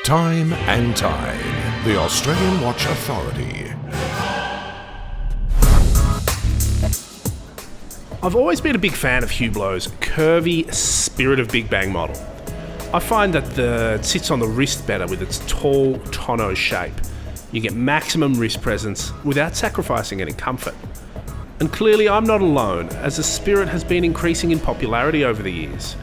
Time+Tide, the Australian Watch Authority. I've always been a big fan of Hublot's curvy Spirit of Big Bang model. I find that it sits on the wrist better with its tall tonneau shape. You get maximum wrist presence without sacrificing any comfort. And clearly I'm not alone, as the Spirit has been increasing in popularity over the years.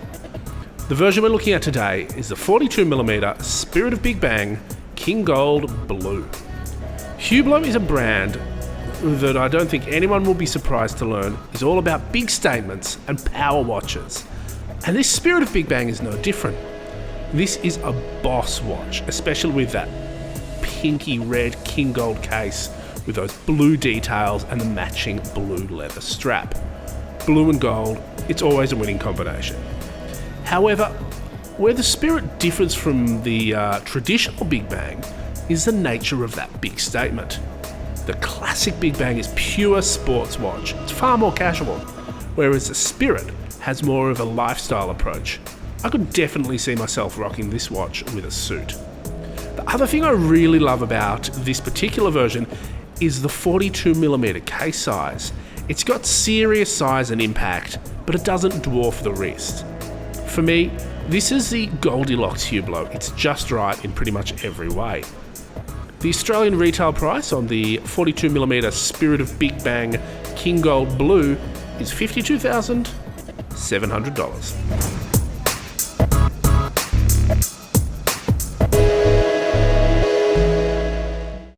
The version we're looking at today is the 42mm Spirit of Big Bang King Gold Blue. Hublot is a brand that I don't think anyone will be surprised to learn is all about big statements and power watches. And this Spirit of Big Bang is no different. This is a boss watch, especially with that pinky red King Gold case with those blue details and the matching blue leather strap. Blue and gold, it's always a winning combination. However, where the Spirit differs from the traditional Big Bang is the nature of that big statement. The classic Big Bang is pure sports watch. It's far more casual, whereas the Spirit has more of a lifestyle approach. I could definitely see myself rocking this watch with a suit. The other thing I really love about this particular version is the 42mm case size. It's got serious size and impact, but it doesn't dwarf the wrist. For me, this is the Goldilocks Hublot. It's just right in pretty much every way. The Australian retail price on the 42mm Spirit of Big Bang King Gold Blue is $52,700.